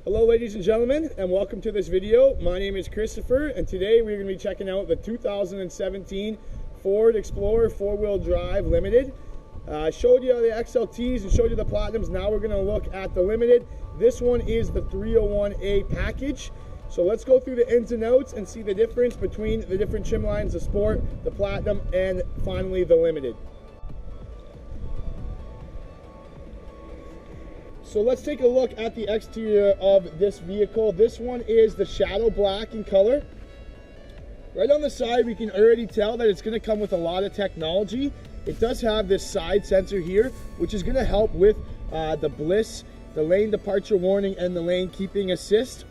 Hello ladies and gentlemen, and welcome to this video. My name is Christopher, and today we're going to be checking out the 2017 Ford Explorer 4-wheel drive Limited. Showed you the XLTs and showed you the Platinums. Now we're going to look at the Limited. This one is the 301A package. So let's go through the ins and outs and see the difference between the different trim lines, the Sport, the Platinum, and finally the Limited. So let's take a look at the exterior of this vehicle. This one is the shadow black in color. Right on the side, we can already tell that it's going to come with a lot of technology. It does have this side sensor here, which is going to help with the BLIS, the lane departure warning, and the lane keeping assist,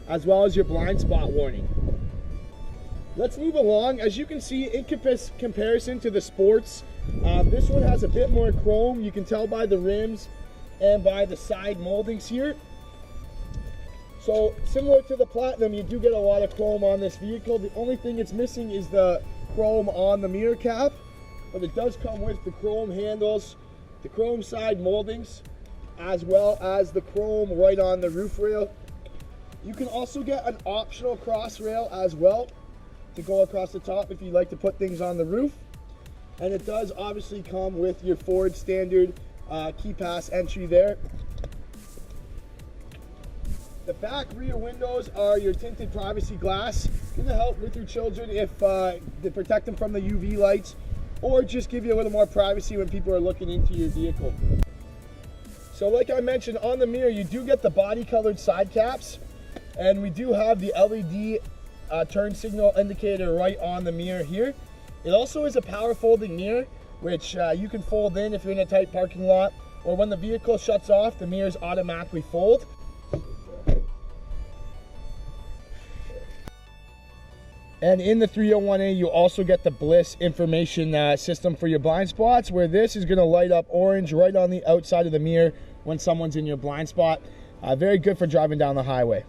as well as your blind spot warning. Let's move along. As you can see, in comparison to the Sports, this one has a bit more chrome. You can tell by the rims and by the side moldings here. So similar to the Platinum, you do get a lot of chrome on this vehicle. The only thing it's missing is the chrome on the mirror cap, but it does come with the chrome handles, the chrome side moldings, as well as the chrome right on the roof rail. You can also get an optional cross rail as well to go across the top if you'd like to put things on the roof. And it does obviously come with your Ford standard key pass entry there. The back rear windows are your tinted privacy glass. Going to help with your children if they protect them from the UV lights, or just give you a little more privacy when people are looking into your vehicle. So like I mentioned, on the mirror you do get the body colored side caps, and we do have the LED turn signal indicator right on the mirror here. It also is a power folding mirror, which you can fold in if you're in a tight parking lot, or when the vehicle shuts off, the mirrors automatically fold. And in the 301A, you also get the BLIS information system for your blind spots, where this is going to light up orange right on the outside of the mirror when someone's in your blind spot. Very good for driving down the highway.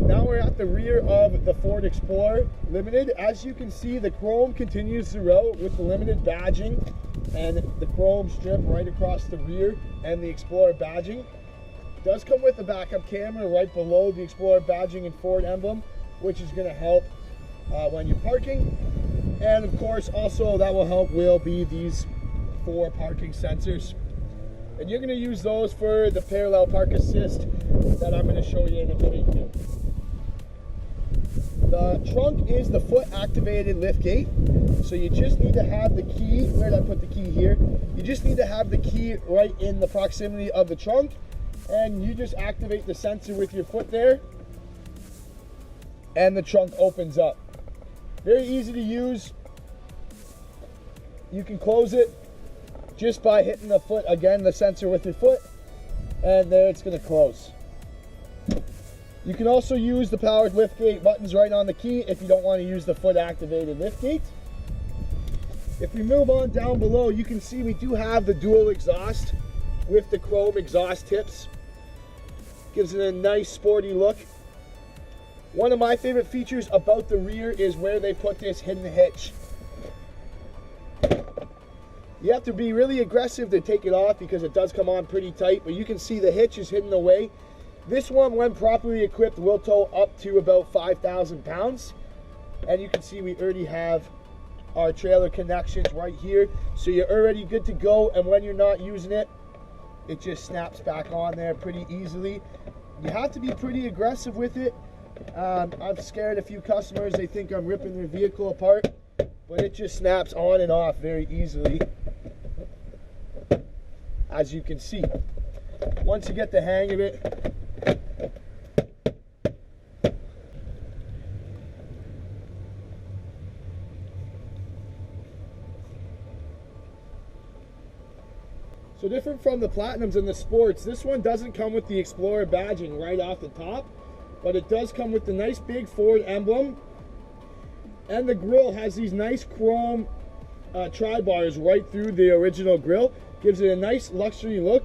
Now we're at the rear of the Ford Explorer Limited. As you can see, the chrome continues throughout with the Limited badging and the chrome strip right across the rear and the Explorer badging. It does come with a backup camera right below the Explorer badging and Ford emblem, which is going to help when you're parking. And of course, also that will help will be these 4 parking sensors. And you're going to use those for the parallel park assist that I'm going to show you in a minute here. The trunk is the foot activated lift gate, so you just need to have the key. Where did I put the key? Here. You just need to have the key right in the proximity of the trunk, and you just activate the sensor with your foot there, and the trunk opens up. Very easy to use. You can close it just by hitting the foot, again, the sensor with your foot, and there it's going to close. You can also use the powered liftgate buttons right on the key if you don't want to use the foot activated liftgate. If we move on down below, you can see we do have the dual exhaust with the chrome exhaust tips. Gives it a nice sporty look. One of my favorite features about the rear is where they put this hidden hitch. You have to be really aggressive to take it off because it does come on pretty tight, but you can see the hitch is hidden away. This one, when properly equipped, will tow up to about 5,000 pounds. And you can see we already have our trailer connections right here. So you're already good to go, and when you're not using it, it just snaps back on there pretty easily. You have to be pretty aggressive with it. I've scared a few customers. They think I'm ripping their vehicle apart, but it just snaps on and off very easily, as you can see. Once you get the hang of it, so different from the Platinums and the Sports, this one doesn't come with the Explorer badging right off the top, but it does come with the nice big Ford emblem, and the grille has these nice chrome tri-bars right through the original grille. Gives it a nice luxury look.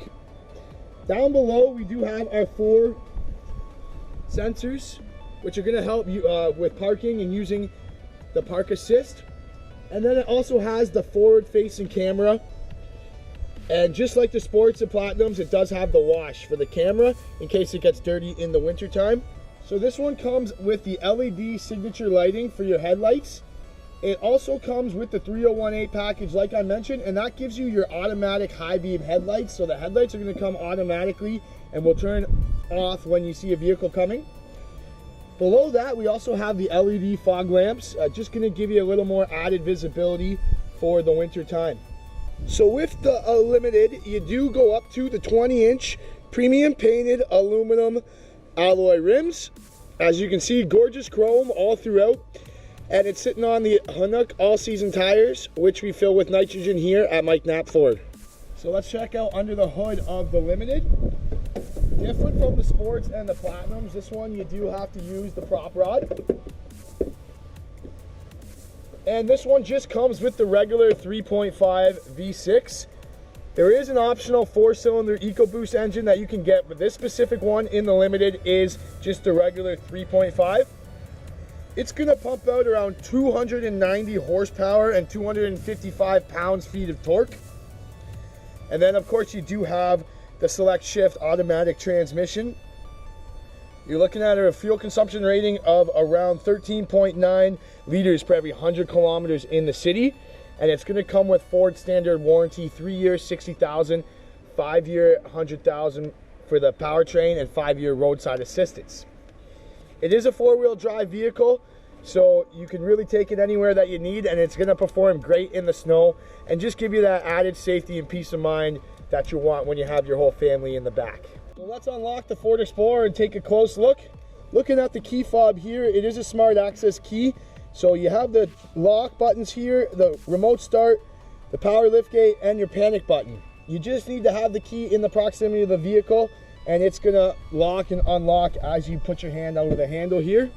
Down below we do have our 4 sensors, which are going to help you with parking and using the park assist. And then it also has the forward facing camera. And just like the Sports and Platinums, it does have the wash for the camera in case it gets dirty in the winter time. So this one comes with the LED signature lighting for your headlights. It also comes with the 3018 package like I mentioned, and that gives you your automatic high beam headlights. So the headlights are going to come automatically and will turn off when you see a vehicle coming. Below that, we also have the LED fog lamps, just going to give you a little more added visibility for the winter time. So with the Limited, you do go up to the 20-inch premium painted aluminum alloy rims. As you can see, gorgeous chrome all throughout. And it's sitting on the Hanuk all-season tires, which we fill with nitrogen here at Mike Knapp Ford. So let's check out under the hood of the Limited. Different from the Sports and the Platinums, this one you do have to use the prop rod. And this one just comes with the regular 3.5 V6. There is an optional 4-cylinder EcoBoost engine that you can get, but this specific one in the Limited is just the regular 3.5. It's going to pump out around 290 horsepower and 255 pounds-feet of torque. And then, of course, you do have the Select Shift automatic transmission. You're looking at a fuel consumption rating of around 13.9 liters per every 100 kilometers in the city. And it's going to come with Ford standard warranty, 3 years, 60,000, 5 year, 100,000 for the powertrain, and 5 year roadside assistance. It is a 4-wheel drive vehicle, so you can really take it anywhere that you need, and it's going to perform great in the snow and just give you that added safety and peace of mind that you want when you have your whole family in the back. So let's unlock the Ford Explorer and take a close look. Looking at the key fob here, it is a smart access key. So you have the lock buttons here, the remote start, the power liftgate, and your panic button. You just need to have the key in the proximity of the vehicle, and it's gonna lock and unlock as you put your hand under the handle here.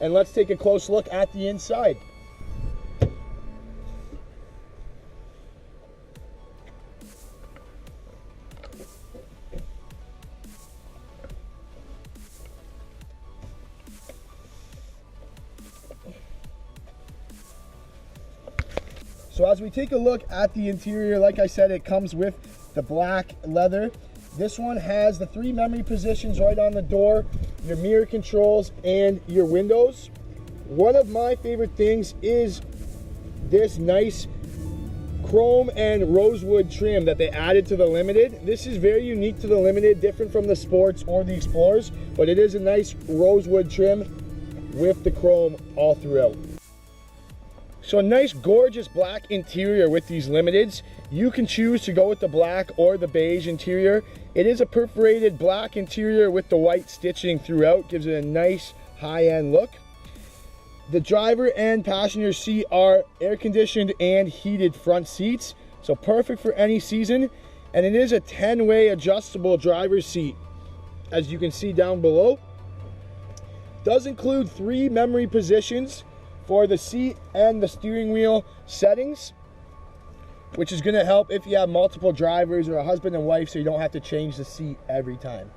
And let's take a close look at the inside. So as we take a look at the interior, like I said, it comes with the black leather. This one has the 3 memory positions right on the door, your mirror controls, and your windows. One of my favorite things is this nice chrome and rosewood trim that they added to the Limited. This is very unique to the Limited, different from the Sports or the Explorers, but it is a nice rosewood trim with the chrome all throughout. So a nice gorgeous black interior with these Limiteds. You can choose to go with the black or the beige interior. It is a perforated black interior with the white stitching throughout, gives it a nice high-end look. The driver and passenger seat are air conditioned and heated front seats, so perfect for any season. And it is a 10-way adjustable driver's seat, as you can see down below. Does include 3 memory positions for the seat and the steering wheel settings, which is going to help if you have multiple drivers or a husband and wife, so you don't have to change the seat every time.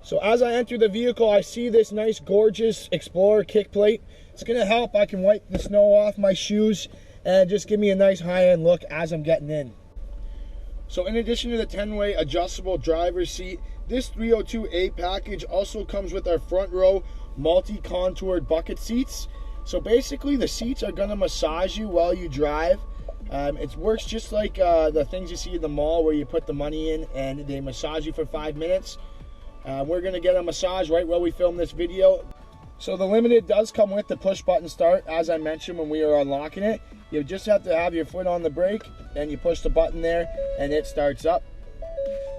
So as I enter the vehicle, I see this nice gorgeous Explorer kick plate. It's going to help. I can wipe the snow off my shoes and just give me a nice high-end look as I'm getting in. So in addition to the 10-way adjustable driver's seat, this 302A package also comes with our front row multi-contoured bucket seats. So basically the seats are going to massage you while you drive. It works just like the things you see in the mall where you put the money in and they massage you for 5 minutes. We're going to get a massage right while we film this video. So the Limited does come with the push button start, as I mentioned when we were unlocking it. You just have to have your foot on the brake and you push the button there and it starts up.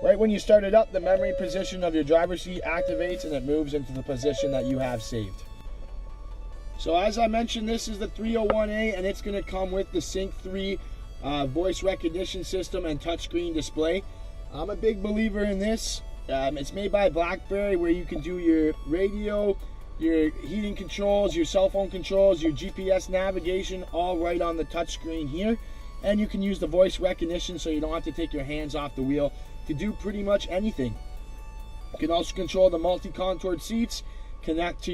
Right when you start it up, the memory position of your driver's seat activates and it moves into the position that you have saved. So as I mentioned, this is the 301A and it's going to come with the Sync 3 voice recognition system and touchscreen display. I'm a big believer in this. It's made by BlackBerry, where you can do your radio, your heating controls, your cell phone controls, your GPS navigation, all right on the touchscreen here. And you can use the voice recognition so you don't have to take your hands off the wheel to do pretty much anything. You can also control the multi-contoured seats, connect to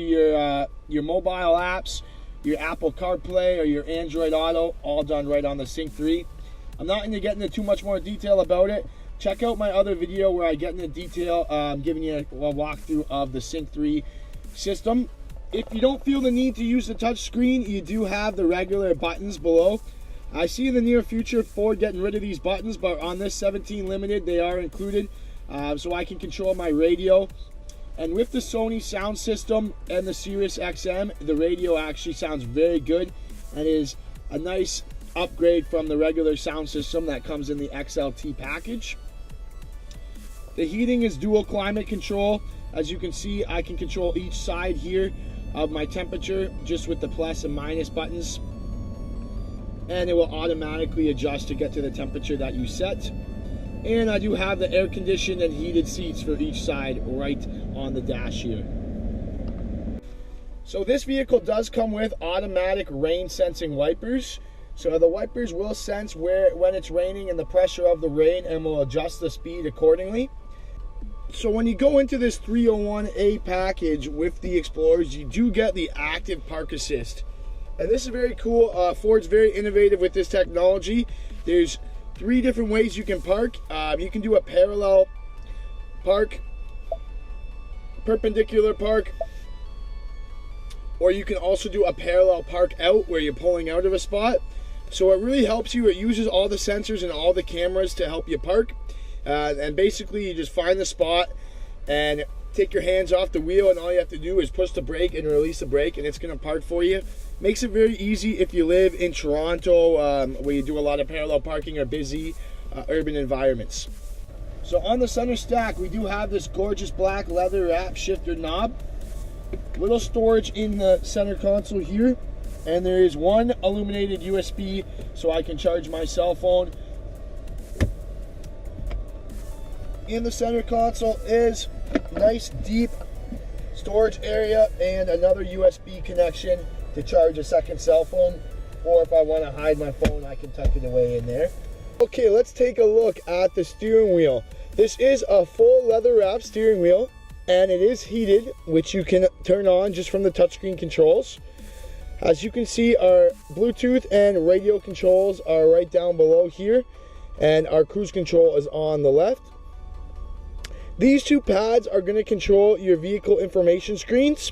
your mobile apps, your Apple CarPlay or your Android Auto, all done right on the Sync 3. I'm not going to get into too much more detail about it. Check out my other video where I get into detail, giving you a walkthrough of the Sync 3 system. If you don't feel the need to use the touch screen, you do have the regular buttons below. I see in the near future Ford getting rid of these buttons, but on this 17 Limited they are included, so I can control my radio. And with the Sony sound system and the Sirius XM, the radio actually sounds very good and is a nice upgrade from the regular sound system that comes in the XLT package. The heating is dual climate control. As you can see, I can control each side here of my temperature just with the plus and minus buttons, and it will automatically adjust to get to the temperature that you set. And I do have the air conditioned and heated seats for each side right on the dash here. So this vehicle does come with automatic rain sensing wipers. So the wipers will sense when it's raining and the pressure of the rain, and will adjust the speed accordingly. So when you go into this 301A package with the Explorers, you do get the active park assist. And this is very cool. Ford's very innovative with this technology. There's 3 different ways you can park. You can do a parallel park, perpendicular park, or you can also do a parallel park out where you're pulling out of a spot. So it really helps you. It uses all the sensors and all the cameras to help you park. And basically you just find the spot and take your hands off the wheel, and all you have to do is push the brake and release the brake, and it's going to park for you. Makes it very easy if you live in Toronto, where you do a lot of parallel parking or busy urban environments. So on the center stack, we do have this gorgeous black leather wrap shifter knob. Little storage in the center console here, and there is one illuminated USB so I can charge my cell phone. In the center console is nice deep storage area and another USB connection to charge a second cell phone, or if I want to hide my phone, I can tuck it away in there. Okay, let's take a look at the steering wheel. This is a full leather wrap steering wheel, and it is heated, which you can turn on just from the touchscreen controls. As you can see, our Bluetooth and radio controls are right down below here, and our cruise control is on the left. These 2 pads are going to control your vehicle information screens.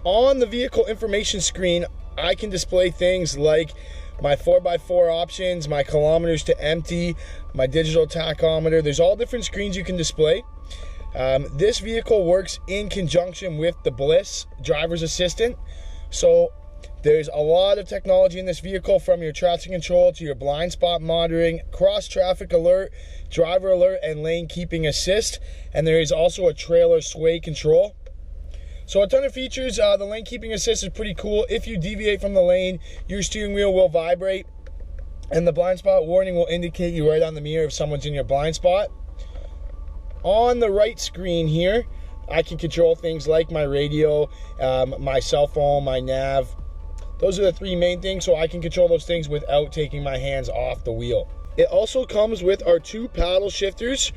On the vehicle information screen, I can display things like my 4x4 options, my kilometers to empty, my digital tachometer. There's all different screens you can display. This vehicle works in conjunction with the BLIS driver's assistant. So there's a lot of technology in this vehicle, from your traction control to your blind spot monitoring, cross traffic alert, driver alert, and lane keeping assist. And there is also a trailer sway control. So a ton of features. The lane keeping assist is pretty cool. If you deviate from the lane, your steering wheel will vibrate, and the blind spot warning will indicate you right on the mirror if someone's in your blind spot. On the right screen here, I can control things like my radio, my cell phone, my nav. Those are the 3 main things, so I can control those things without taking my hands off the wheel. It also comes with our 2 paddle shifters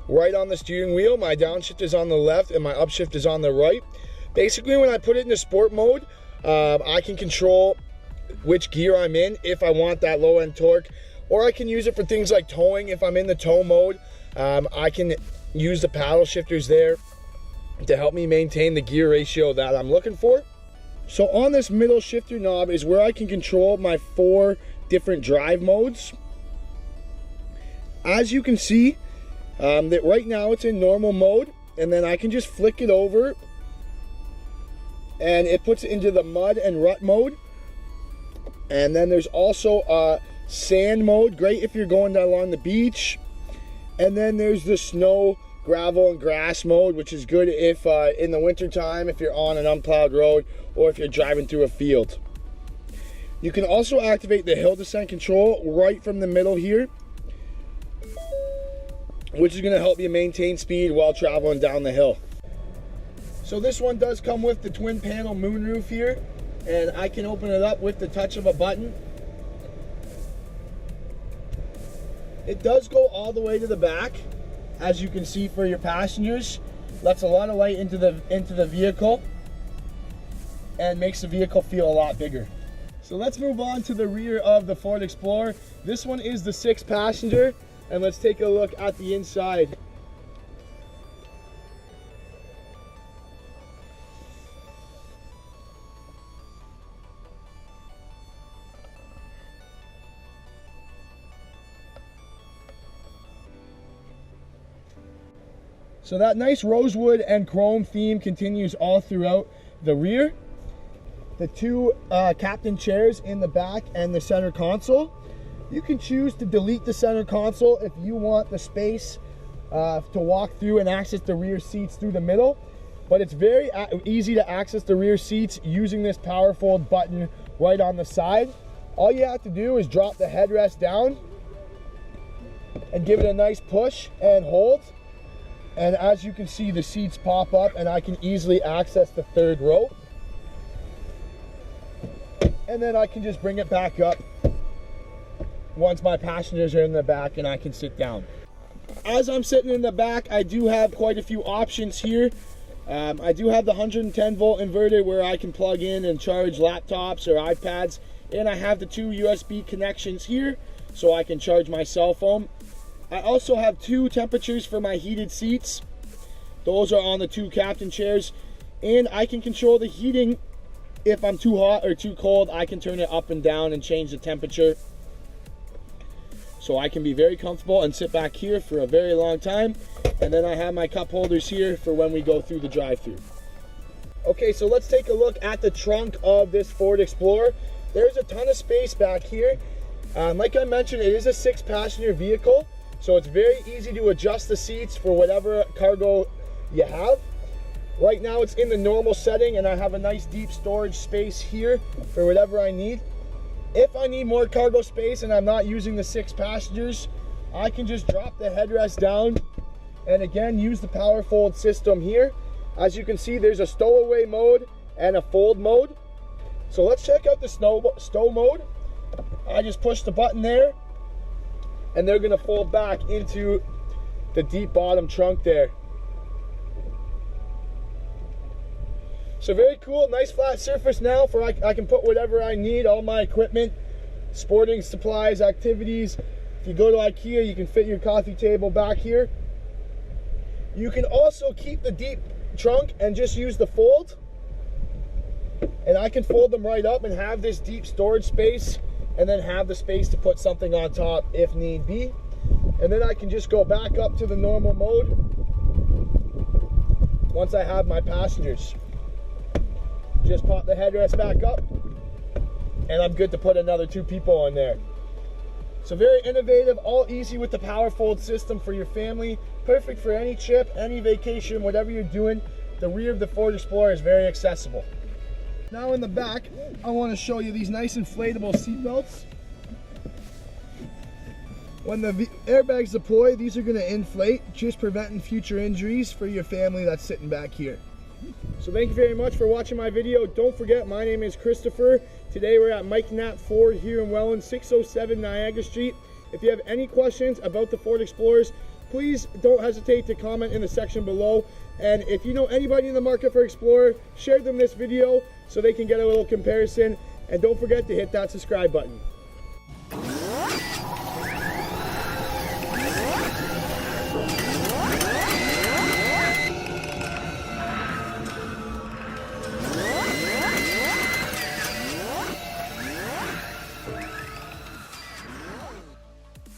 right on the steering wheel. My downshift is on the left and my upshift is on the right. Basically, when I put it into sport mode, I can control which gear I'm in if I want that low end torque, or I can use it for things like towing. If I'm in the tow mode, I can use the paddle shifters there to help me maintain the gear ratio that I'm looking for. So on this middle shifter knob is where I can control my 4 different drive modes. As you can see, that right now it's in normal mode, and then I can just flick it over and it puts it into the mud and rut mode. And then there's also a sand mode, great if you're going down along the beach. And then there's the snow, gravel, and grass mode, which is good if in the winter time, if you're on an unplowed road or if you're driving through a field. You can also activate the hill descent control right from the middle here, which is going to help you maintain speed while traveling down the hill. So this one does come with the twin panel moonroof here, and I can open it up with the touch of a button. It does go all the way to the back, as you can see, for your passengers. Lets a lot of light into the vehicle. and makes the vehicle feel a lot bigger. So let's move on to the rear of the Ford Explorer. This one is the 6-passenger, and let's take a look at the inside. So that nice rosewood and chrome theme continues all throughout the rear. The two captain chairs in the back and the center console. You can choose to delete the center console if you want the space to walk through and access the rear seats through the middle. But it's very easy to access the rear seats using this power fold button right on the side. All you have to do is drop the headrest down and give it a nice push and hold. And as you can see, the seats pop up and I can easily access the third row. And then I can just bring it back up once my passengers are in the back and I can sit down. As I'm sitting in the back, I do have quite a few options here. I do have the 110 volt inverter where I can plug in and charge laptops or iPads. And I have the 2 USB connections here so I can charge my cell phone. I also have 2 temperatures for my heated seats. Those are on the 2 captain chairs. And I can control the heating. If I'm too hot or too cold, I can turn it up and down and change the temperature. So I can be very comfortable and sit back here for a very long time. And then I have my cup holders here for when we go through the drive-thru. Okay, so let's take a look at the trunk of this Ford Explorer. There's a ton of space back here. Like I mentioned, it is a 6-passenger vehicle. So it's very easy to adjust the seats for whatever cargo you have. Right now it's in the normal setting and I have a nice deep storage space here for whatever I need. If I need more cargo space and I'm not using the 6 passengers, I can just drop the headrest down and again use the power fold system here. As you can see, there's a stowaway mode and a fold mode. So let's check out the stow mode. I just push the button there and they're going to fold back into the deep bottom trunk there. So very cool, nice flat surface now for I can put whatever I need, all my equipment, sporting supplies, activities. If you go to IKEA, you can fit your coffee table back here. You can also keep the deep trunk and just use the fold. And I can fold them right up and have this deep storage space and then have the space to put something on top if need be. And then I can just go back up to the normal mode once I have my passengers. Just pop the headrest back up and I'm good to put another 2 people in there. So very innovative, all easy with the power fold system for your family. Perfect for any trip, any vacation, whatever you're doing. The rear of the Ford Explorer is very accessible. Now in the back, I want to show you these nice inflatable seat belts. When the airbags deploy, these are going to inflate, just preventing future injuries for your family that's sitting back here. So thank you very much for watching my video. Don't forget, my name is Christopher. Today we're at Mike Knapp Ford here in Welland, 607 Niagara Street. If you have any questions about the Ford Explorers, please don't hesitate to comment in the section below. And if you know anybody in the market for Explorer, share them this video so they can get a little comparison. And don't forget to hit that subscribe button.